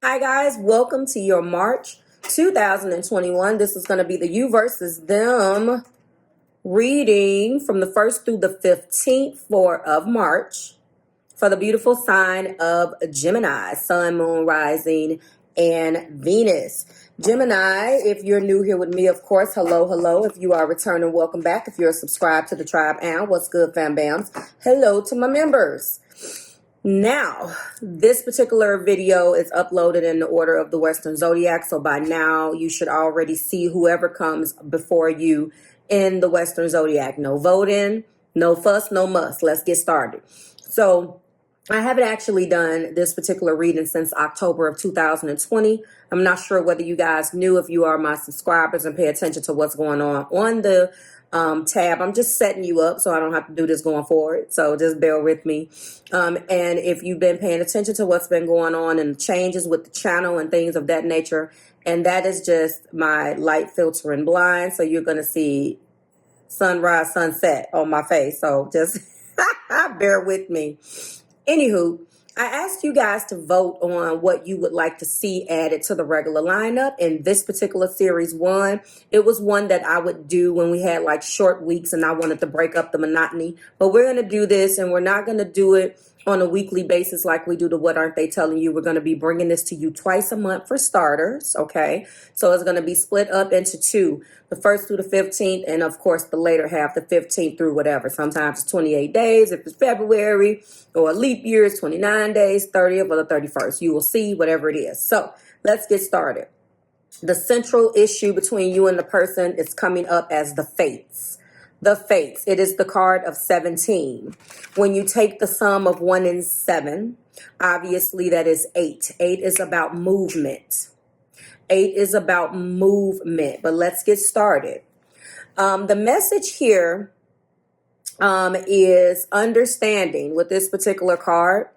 Hi guys, welcome to your March 2021. This is going to be the you versus them reading from the 1st through the 15th of March for the beautiful sign of Gemini, Sun, Moon, Rising, and Venus. Gemini, if you're new here with me, of course, hello, hello. If you are returning, welcome back. If you're subscribed to the tribe, and what's good, fam bams? Hello to my members. Now, this particular video is uploaded in the order of the Western Zodiac, so by now you should already see whoever comes before you in the Western Zodiac. No voting, no fuss, no muss. Let's get started. So, I haven't actually done this particular reading since October of 2020. I'm not sure whether you guys knew, if you are my subscribers and pay attention to what's going on the tab. I'm just setting you up so I don't have to do this going forward. So just bear with me. And if you've been paying attention to what's been going on and changes with the channel and things of that nature, and that is just my light filtering blind. So you're going to see sunrise, sunset on my face. So just bear with me. Anywho, I asked you guys to vote on what you would like to see added to the regular lineup. In this particular series one, it was one that I would do when we had like short weeks and I wanted to break up the monotony. But we're going to do this, and we're not going to do it on a weekly basis like we do the What Aren't They Telling You. We're going to be bringing this to you twice a month for starters, okay? So it's going to be split up into two, the 1st through the 15th, and of course the later half, the 15th through whatever. Sometimes it's 28 days if it's February, or a leap year is 29 days, 30th or the 31st. You will see whatever it is. So let's get started. The central issue between you and the person is coming up as the fates. The fates. It is the card of 17. When you take the sum of 1 and 7, obviously that is 8. 8 is about movement. 8 is about movement. But let's get started. The message here is understanding with this particular card,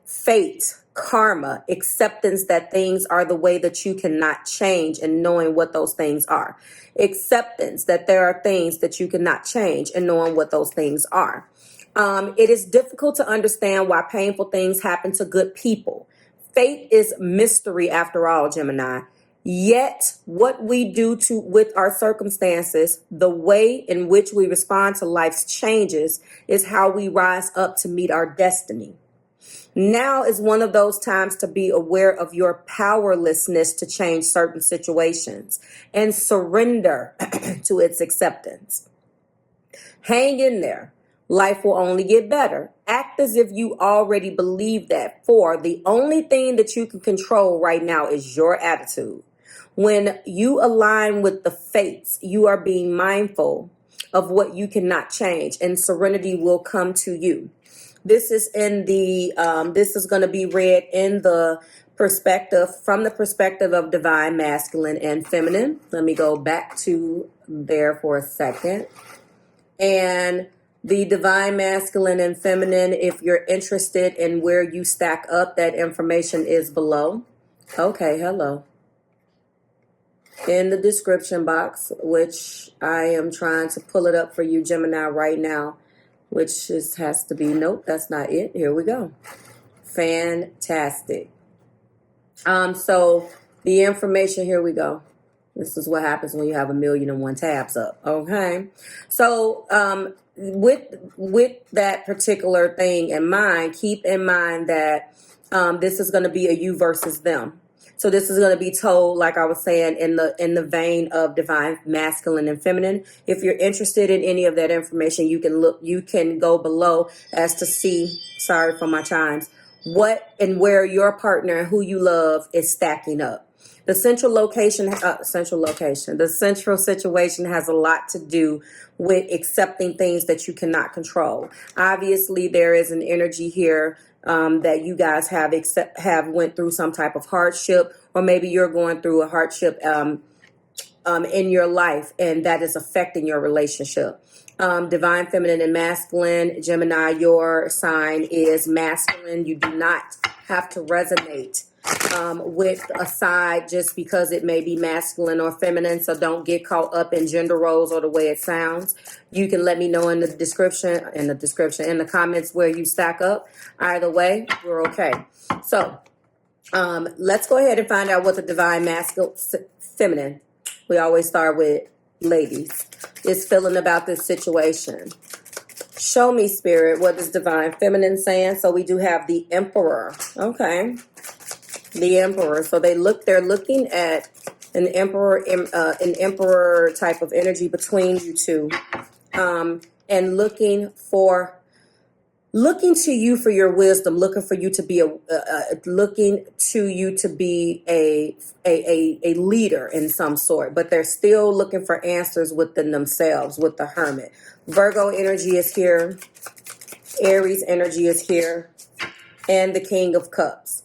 fate, karma, acceptance that things are the way that you cannot change, and knowing what those things are. Acceptance that there are things that you cannot change, and knowing what those things are. It is difficult to understand why painful things happen to good people. Fate is mystery after all, Gemini. Yet what we do with our circumstances, the way in which we respond to life's changes, is how we rise up to meet our destiny. Now is one of those times to be aware of your powerlessness to change certain situations and surrender to its acceptance. Hang in there. Life will only get better. Act as if you already believe that, for the only thing that you can control right now is your attitude. When you align with the fates, you are being mindful of what you cannot change, and serenity will come to you. This is in the this is going to be read in the perspective, from the perspective of divine masculine and feminine. Let me go back to there for a second. And the divine masculine and feminine, if you're interested in where you stack up, that information is below. Okay, hello. In the description box, which I am trying to pull it up for you, Gemini, right now. Which has to be, nope, that's not it. Here we go. Fantastic. So the information, here we go. This is what happens when you have 1,000,001 tabs up. Okay. So with that particular thing in mind, keep in mind that this is going to be a you versus them. So this is going to be told, like I was saying, in the vein of divine masculine and feminine. If you're interested in any of that information, you can go below as to see, sorry for my chimes, what and where your partner and who you love is stacking up. The central situation has a lot to do with accepting things that you cannot control. Obviously, there is an energy here that you guys have went through some type of hardship, or maybe you're going through a hardship in your life, and that is affecting your relationship. Divine feminine and masculine, Gemini, your sign is masculine. You do not have to resonate with a side just because it may be masculine or feminine. So don't get caught up in gender roles or the way it sounds. You can let me know in the description, in the comments where you stack up. Either way, we're okay. So Let's go ahead and find out what the divine masculine, feminine, we always start with ladies, is feeling about this situation. Show me, Spirit, what is divine feminine saying? So we do have the Emperor. Okay. The Emperor. So they're looking at an emperor type of energy between you two. And looking to you for your wisdom, looking to you to be a leader in some sort, but they're still looking for answers within themselves with the Hermit. Virgo energy is here, Aries energy is here, and the King of Cups.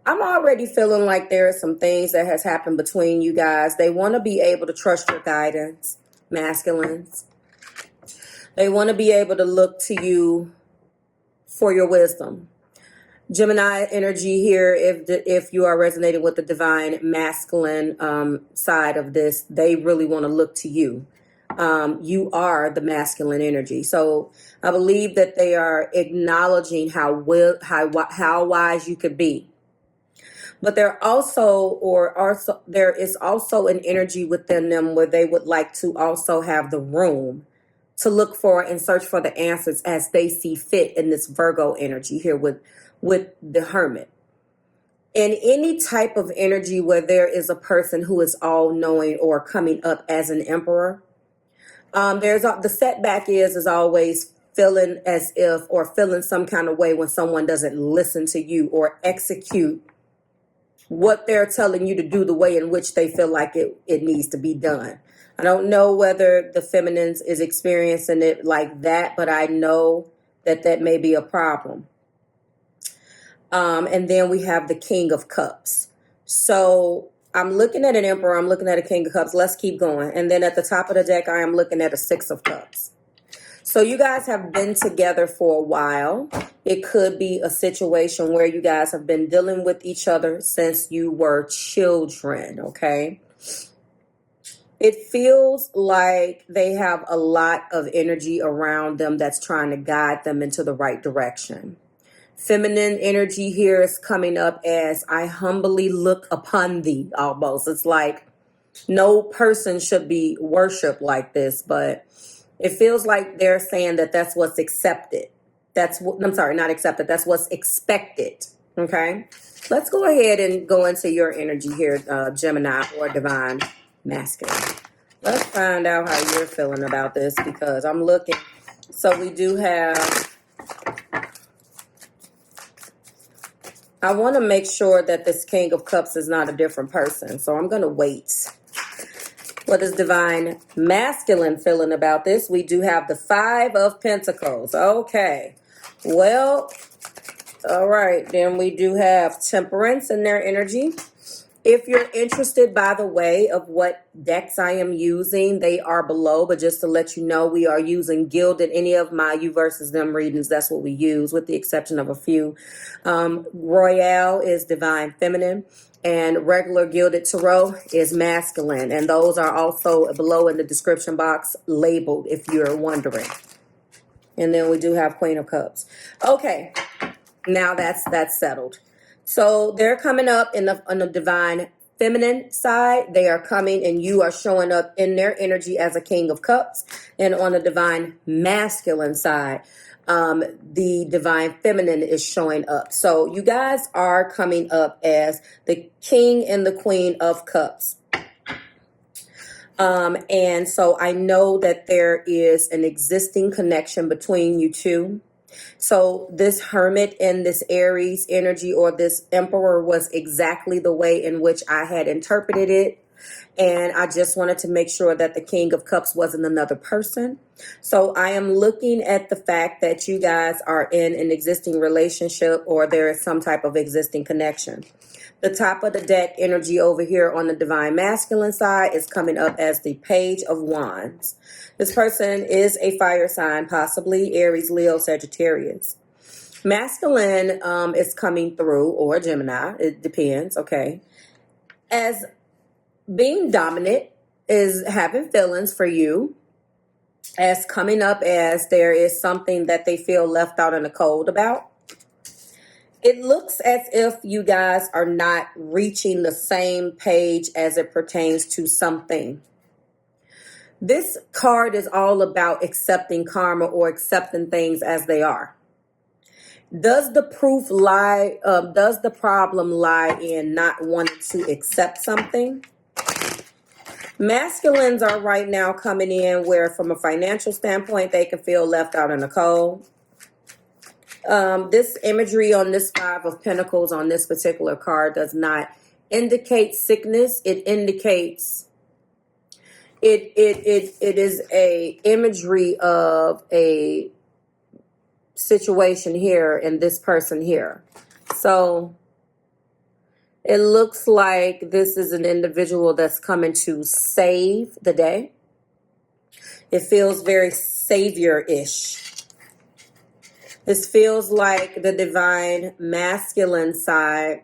I'm already feeling like there are some things that has happened between you guys. They want to be able to trust your guidance, masculines. They want to be able to look to you for your wisdom. Gemini energy here, if you are resonating with the divine masculine side of this, they really want to look to you. You are the masculine energy. So I believe that they are acknowledging how wise you could be. But there is also an energy within them where they would like to also have the room to look for and search for the answers as they see fit in this Virgo energy here with the Hermit. In any type of energy where there is a person who is all-knowing or coming up as an emperor, the setback is always feeling as if, or feeling some kind of way when someone doesn't listen to you or execute what they're telling you to do the way in which they feel like it needs to be done. I don't know whether the feminine is experiencing it like that, but I know that may be a problem. And then we have the King of Cups. So I'm looking at an Emperor, I'm looking at a King of Cups. Let's keep going. And then at the top of the deck, I am looking at a Six of Cups. So you guys have been together for a while. It could be a situation where you guys have been dealing with each other since you were children, okay? It feels like they have a lot of energy around them that's trying to guide them into the right direction. Feminine energy here is coming up as I humbly look upon thee, almost. It's like no person should be worshipped like this, but it feels like they're saying that that's what's accepted. That's what's expected. Okay. Let's go ahead and go into your energy here, Gemini or divine masculine. Let's find out how you're feeling about this, because I'm looking. So we do have, I want to make sure that this King of Cups is not a different person. So I'm going to wait. What is divine masculine feeling about this? We do have the Five of Pentacles. Okay. Well, all right. Then we do have Temperance in their energy. If you're interested, by the way, of what decks I am using, they are below. But just to let you know, we are using Gilded. Any of my you versus them readings, that's what we use, with the exception of a few. Royale is divine feminine, and regular Gilded Tarot is masculine. And those are also below in the description box, labeled, if you're wondering. And then we do have Queen of Cups. Okay, now that's settled. So they're coming up on the divine feminine side. They are coming and you are showing up in their energy as a King of Cups. And on the divine masculine side, the divine feminine is showing up. So you guys are coming up as the King and the Queen of Cups. And so I know that there is an existing connection between you two. So this Hermit and this Aries energy, or this Emperor, was exactly the way in which I had interpreted it. And I just wanted to make sure that the King of Cups wasn't another person. So I am looking at the fact that you guys are in an existing relationship, or there is some type of existing connection. The top of the deck energy over here on the divine masculine side is coming up as the Page of Wands. This person is a fire sign, possibly Aries, Leo, Sagittarius. Masculine is coming through, or Gemini, it depends, okay, as being dominant, is having feelings for you, as coming up as there is something that they feel left out in the cold about. It looks as if you guys are not reaching the same page as it pertains to something. This card is all about accepting karma or accepting things as they are. Does the proof lie, does the problem lie in not wanting to accept something? Masculines are right now coming in where from a financial standpoint, they can feel left out in the cold. This imagery on this Five of Pentacles on this particular card does not indicate sickness. It indicates it is a imagery of a situation here and this person here. So it looks like this is an individual that's coming to save the day. It feels very savior-ish. This feels like the divine masculine side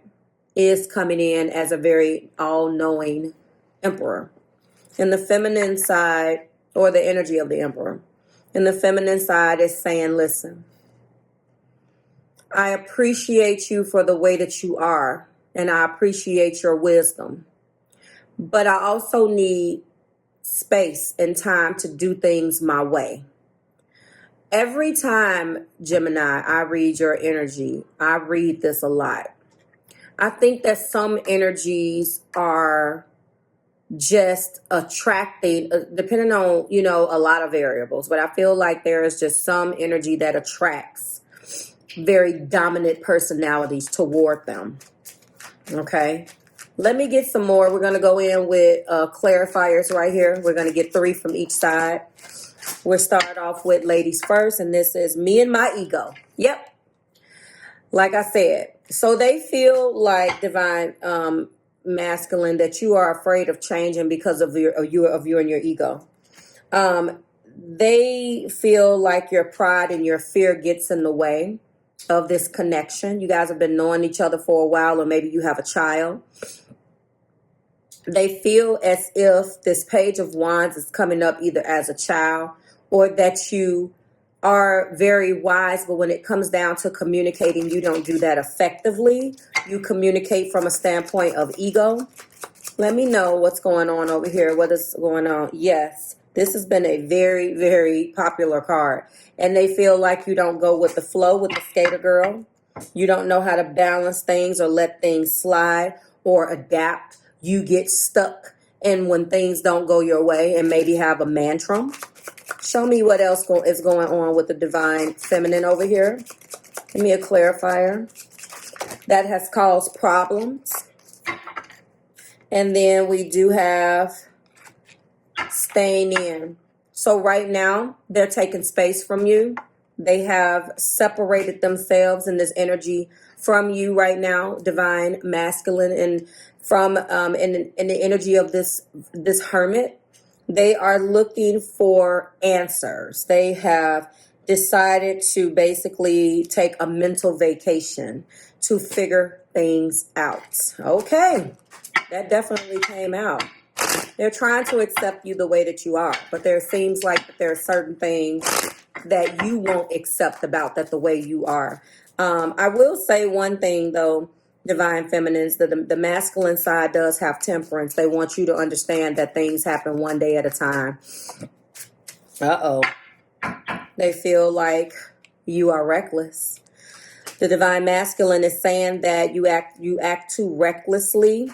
is coming in as a very all-knowing emperor. And the feminine side, or the energy of the emperor, and the feminine side is saying, listen, I appreciate you for the way that you are, and I appreciate your wisdom. But I also need space and time to do things my way. Every time, Gemini, I read your energy, I read this a lot. I think that some energies are just attracting, depending on, you know, a lot of variables. But I feel like there is just some energy that attracts very dominant personalities toward them. Okay. Let me get some more. We're going to go in with clarifiers right here. We're going to get 3 from each side. We'll start off with ladies first, and this is me and my ego. Yep. Like I said, so they feel like divine masculine that you are afraid of changing because of you and your ego. They feel like your pride and your fear gets in the way of this connection. You guys have been knowing each other for a while, or maybe you have a child. They feel as if this Page of Wands is coming up either as a child or that you are very wise, but when it comes down to communicating, you don't do that effectively. You communicate from a standpoint of ego. Let me know what's going on over here. What is going on? Yes, this has been a very, very popular card. And they feel like you don't go with the flow with the skater girl. You don't know how to balance things or let things slide or adapt. You get stuck and when things don't go your way and maybe have a mantrum. Show me what else is going on with the divine feminine over here. Give me a clarifier. That has caused problems. And then we do have staying in. So right now, they're taking space from you. They have separated themselves in this energy from you right now, divine masculine, and from in the energy of this hermit. They are looking for answers. They have decided to basically take a mental vacation to figure things out. Okay, that definitely came out. They're trying to accept you the way that you are, but there seems like there are certain things that you won't accept about that the way you are. I will say one thing though, divine feminines, the masculine side does have temperance. They want you to understand that things happen one day at a time. They feel like you are reckless. The divine masculine is saying that you act too recklessly,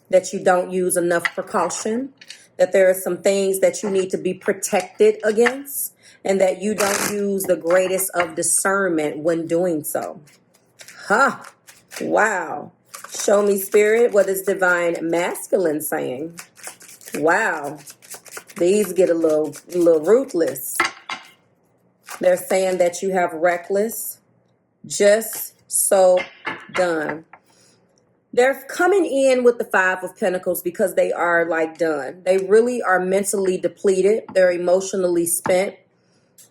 that you don't use enough precaution, that there are some things that you need to be protected against, and that you don't use the greatest of discernment when doing so. Wow. Show me, Spirit, what is divine masculine saying? Wow. These get a little ruthless. They're saying that you have reckless, just so done. They're coming in with the Five of Pentacles because they are like done. They really are mentally depleted. They're emotionally spent.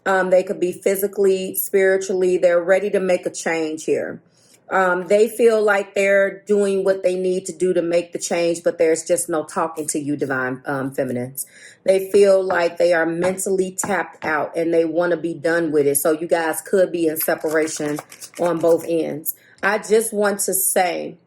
They could be physically, spiritually. They're ready to make a change here. They feel like they're doing what they need to do to make the change, but there's just no talking to you, divine feminines. They feel like they are mentally tapped out and they want to be done with it. So you guys could be in separation on both ends. I just want to say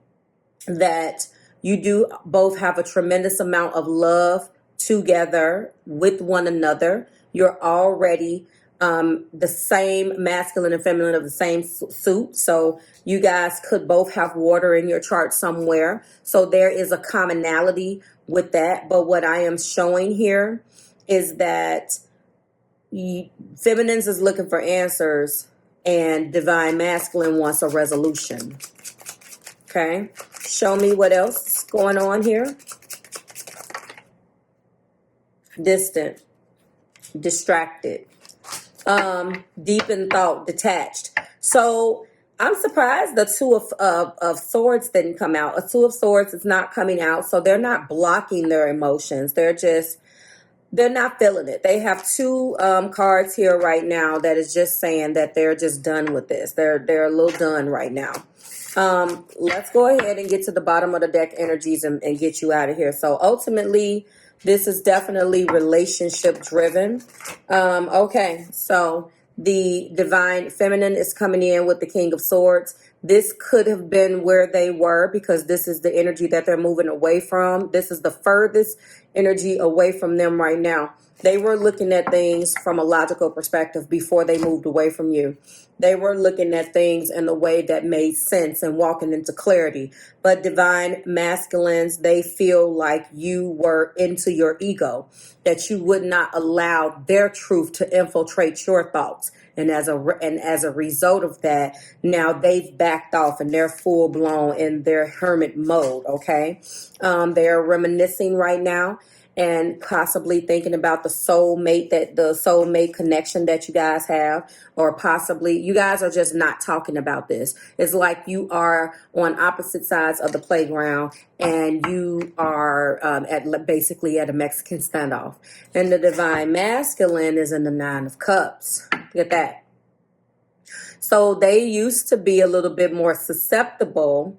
that you do both have a tremendous amount of love together with one another. You're already the same masculine and feminine of the same suit. So you guys could both have water in your chart somewhere. So there is a commonality with that. But what I am showing here is that feminines is looking for answers and divine masculine wants a resolution. Okay, show me what else is going on here. Distant, distracted, deep in thought, detached. So I'm surprised the two of swords didn't come out. A two of swords is not coming out. So they're not blocking their emotions. They're not feeling it. They have two cards here right now that is just saying that they're just done with this. They're a little done right now. Let's go ahead and get to the bottom of the deck energies and get you out of here. So ultimately, this is definitely relationship driven. Okay, so the divine feminine is coming in with the King of Swords. This could have been where they were because this is the energy that they're moving away from. This is the furthest energy away from them right now. They were looking at things from a logical perspective before they moved away from you. They were looking at things in a way that made sense and walking into clarity. But divine masculines, they feel like you were into your ego, that you would not allow their truth to infiltrate your thoughts. And as a result of that, now they've backed off and they're full blown in their hermit mode. Okay, they're reminiscing right now and possibly thinking about the soulmate connection that you guys have, or possibly you guys are just not talking about this. It's like you are on opposite sides of the playground and you are basically at a Mexican standoff. And the divine masculine is in the Nine of Cups. Look at that. So they used to be a little bit more susceptible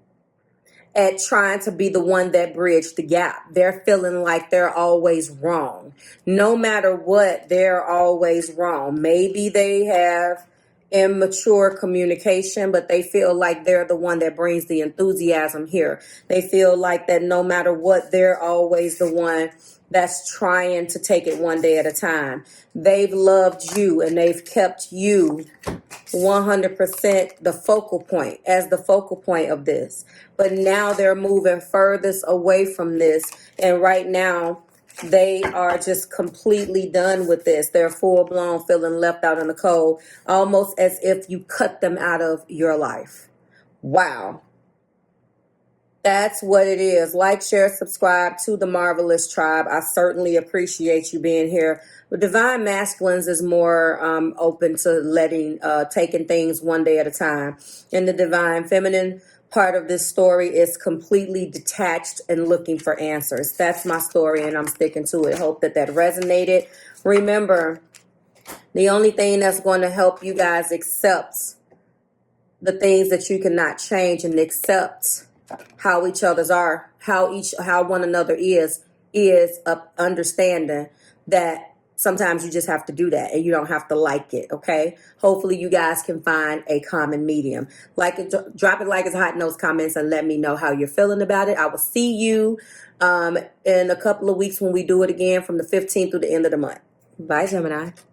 at trying to be the one that bridged the gap. They're feeling like they're always wrong. No matter what, they're always wrong. Maybe they have immature communication, but they feel like they're the one that brings the enthusiasm here. They feel like that no matter what, they're always the one that's trying to take it one day at a time. They've loved you and they've kept you 100% the focal point, as the focal point of this. But now they're moving furthest away from this. And right now, they are just completely done with this. They're full blown feeling left out in the cold, almost as if you cut them out of your life. Wow. That's what it is. Like, share, subscribe to the Marvelous Tribe. I certainly appreciate you being here. But divine masculines is more open to taking things one day at a time. And the divine feminine part of this story is completely detached and looking for answers. That's my story, and I'm sticking to it. Hope that resonated. Remember, the only thing that's going to help you guys accept the things that you cannot change and accept how each other's are, how one another is understanding that sometimes you just have to do that and you don't have to like it. Okay, hopefully you guys can find a common medium. Like it, drop it like it's hot in those comments and let me know how you're feeling about it. I will see you in a couple of weeks when we do it again from the 15th through the end of the month. Bye, Gemini.